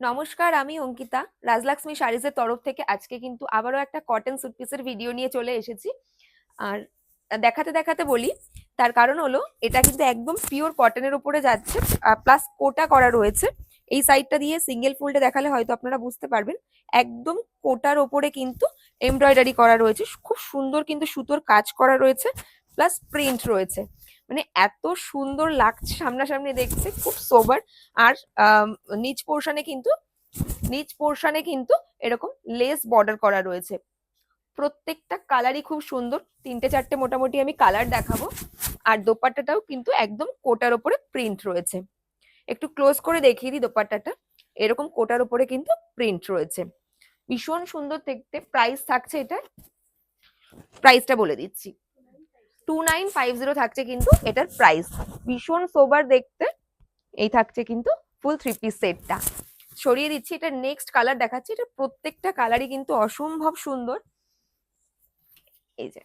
নমস্কার, আমি অঙ্কিতা। রাজলক্ষ্মী শাড়িজের তরফ থেকে আজকে কিন্তু আবারও একটা কটন সুট পিসের ভিডিও নিয়ে চলে এসেছি। আর দেখাতে দেখাতে বলি, তার কারণ হলো এটা কিন্তু একদম পিওর কটনের উপরে যাচ্ছে, প্লাস কোটা করা রয়েছে। এই সাইডটা দিয়ে সিঙ্গেল ফোল্ডে দেখালে হয়তো আপনারা বুঝতে পারবেন। একদম কোটার ওপরে কিন্তু এমব্রয়ডারি করা রয়েছে, খুব সুন্দর কিন্তু সুতোর কাজ করা রয়েছে, প্লাস প্রিন্ট রয়েছে। মানে এত সুন্দর লাগছে সামনাসামনি দেখতে, খুব সোবার। আর নিচ পোর্শনে কিন্তু এরকম লেস বর্ডার করা রয়েছে। প্রত্যেকটা কালারই খুব সুন্দর, তিনটে চারটে মোটামুটি আমি কালার দেখাবো। আর দোপাট্টাটাও কিন্তু একদম কোটার উপরে প্রিন্ট রয়েছে। একটু ক্লোজ করে দেখিয়ে দিই দোপাট্টাটা। এরকম কোটার উপরে কিন্তু প্রিন্ট রয়েছে, ভীষণ সুন্দর দেখতে। প্রাইস থাকছে এটার, প্রাইসটা বলে দিচ্ছি, 2950 থাকছে কিন্তু এটার প্রাইস। ভীষণ সোবার দেখতে। এই থাকছে কিন্তু ফুল থ্রি পিস সেটটা। সরিয়ে দিচ্ছি, এটা নেক্সট কালার দেখাচ্ছি। এটা প্রত্যেকটা কালারই কিন্তু অসম্ভব সুন্দর। এই যে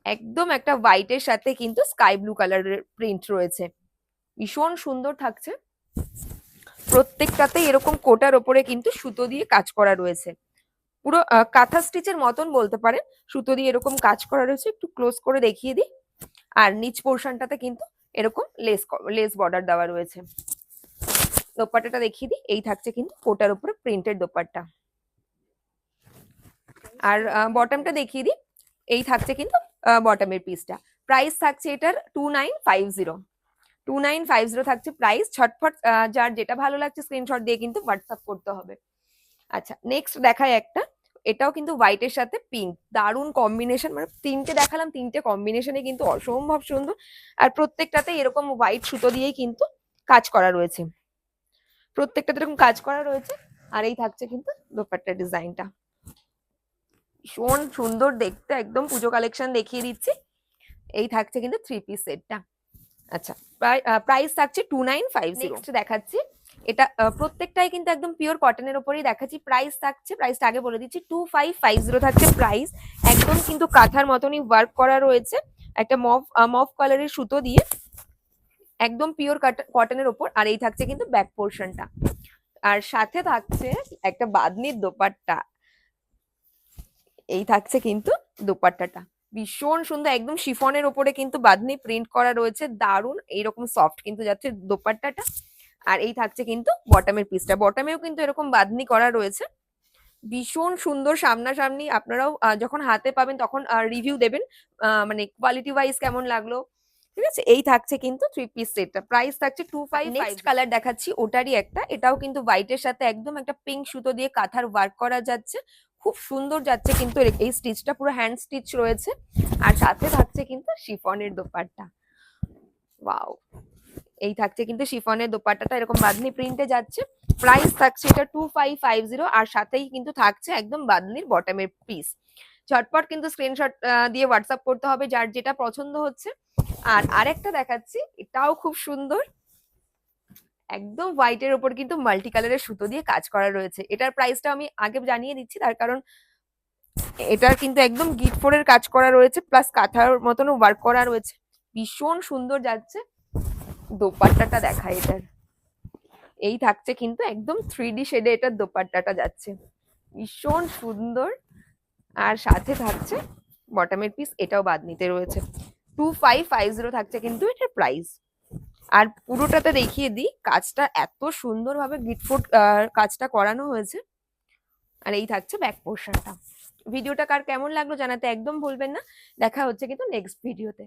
একদম একটা হোয়াইটের সাথে কিন্তু স্কাই ব্লু কালারের প্রিন্ট রয়েছে, ভীষণ সুন্দর থাকছে। প্রত্যেকটাতে এরকম কোটার ওপরে কিন্তু সুতো দিয়ে কাজ করা রয়েছে, পুরো কাঁথা স্টিচের মতন বলতে পারেন। সুতো দিয়ে এরকম কাজ করা রয়েছে, একটু ক্লোজ করে দেখিয়ে দিই। আর নিচ পোর্শনটাতে কিন্তু এরকম লেস বর্ডার দেওয়া রয়েছে। দোপাট্টাটা দেখিয়ে দিই, এই থাকছে কিন্তু কোটার উপরে প্রিন্টেড দোপাট্টা। আর বটমটা দেখিয়ে দিই, এই থাকছে কিন্তু বটমের পিসটা। প্রাইস থাকছে এটার 2950 থাকছে প্রাইস। ছটফট যার যেটা ভালো লাগছে স্ক্রিনশট দিয়ে কিন্তু হোয়াটসঅ্যাপ করতে হবে। আচ্ছা, নেক্সট দেখায় একটা। এটাও কিন্তু হোয়াইটের সাথে পিঙ্ক, দারুণ কম্বিনেশন। মানে তিনটে দেখালাম, তিনটে কম্বিনেশনে কিন্তু অসম্ভব সুন্দর। আর প্রত্যেকটাতে এরকম হোয়াইট সুতো দিয়েই কিন্তু কাজ করা রয়েছে, প্রত্যেকটাতে এরকম কাজ করা রয়েছে। আর এই থাকছে কিন্তু দোপাট্টার ডিজাইনটা, ভীষণ সুন্দর দেখতে, একদম পুজো কালেকশন দেখিয়ে দিচ্ছি। এই থাকছে কিন্তু থ্রি পিস সেটটা। আচ্ছা, প্রাইস থাকছে 2950। নেক্সট দেখাচ্ছি, এটা প্রত্যেকটাই কিন্তু একদম পিওর কটনের উপরেই দেখাচ্ছি। প্রাইস থাকছে, প্রাইসটা আগে বলে দিচ্ছি, 2550 থাকছে প্রাইস। একদম কিন্তু কাঁথার মতনই ওয়ার্ক করা রয়েছে, একটা মফ কালারের সুতো দিয়ে, একদম পিওর কটনের ওপর। আর এই থাকছে কিন্তু ব্যাক পোর্শনটা। আর সাথে থাকছে একটা বাঁধনির দোপাট্টা। এই থাকছে কিন্তু দোপাট্টাটা, ভীষণ সুন্দর, একদম শিফনের ওপরে কিন্তু বাঁধনি প্রিন্ট করা রয়েছে, দারুণ। এইরকম সফট কিন্তু যাচ্ছে দোপাট্টাটা। আর এই থাকছে কিন্তু বটমের পিসটা, বটমেও কিন্তু এরকম বাঁধনি করা রয়েছে, ভীষণ সুন্দর। সামনাসামনি আপনারাও যখন হাতে পাবেন তখন রিভিউ দেবেন, মানে কোয়ালিটি ওয়াইজ কেমন লাগলো। ঠিক আছে, এই থাকছে কিন্তু থ্রি পিস সেটটা। প্রাইস থাকছে 2550। নেক্সট কালার দেখাচ্ছি, ওটারই একটা। এটাও কিন্তু হোয়াইটের সাথে একদম একটা পিঙ্ক সুতো দিয়ে কাঁথার ওয়ার্ক করা যাচ্ছে, খুব সুন্দর যাচ্ছে কিন্তু। এই স্টিচটা পুরো হ্যান্ড স্টিচ রয়েছে। আর সাথে থাকছে কিন্তু শিফনের দোপাট্টা। ওয়াও, এই থাকছে কিন্তু শিফনের দোপাট্টাটা এরকম বাঁধনি প্রিন্টে যাচ্ছে। প্রাইস থাকছে এটা 2550। আর সাথেই কিন্তু থাকছে একদম বাঁধনির বটমের পিস। ঝটপট কিন্তু স্ক্রিনশট দিয়ে হোয়াটসঅ্যাপ করতে হবে যার যেটা পছন্দ হচ্ছে। আর আরেকটা দেখাচ্ছি, এটাও খুব সুন্দর, একদম হোয়াইটের ওপর কিন্তু মাল্টি কালারের সুতো দিয়ে কাজ করা রয়েছে। এটার প্রাইসটা আমি আগে জানিয়ে দিচ্ছি, তার কারণ এটার কিন্তু একদম গিট ফোরের কাজ করা রয়েছে, প্লাস কাঁথার মতনও ওয়ার্ক করা রয়েছে, ভীষণ সুন্দর যাচ্ছে। দোপাট্টাটা দেখায় এটার, এই থাকছে কিন্তু একদম 3D শেডে এটার দোপাট্টাটা যাচ্ছে, ভীষণ সুন্দর। আর সাথে থাকছে বটমের পিস, এটাও বাঁধনিতে রয়েছে। 2550 থাকছে কিন্তু এটার প্রাইস। আর পুরোটাতে দেখিয়ে দিই, কাজটা এত সুন্দরভাবে গিটফুট কাজটা করানো হয়েছে। আর এই থাকছে ব্যাক পোর্শনটা। ভিডিওটা কার কেমন লাগলো জানাতে একদম ভুলবেন না। দেখা হচ্ছে কিন্তু নেক্সট ভিডিওতে।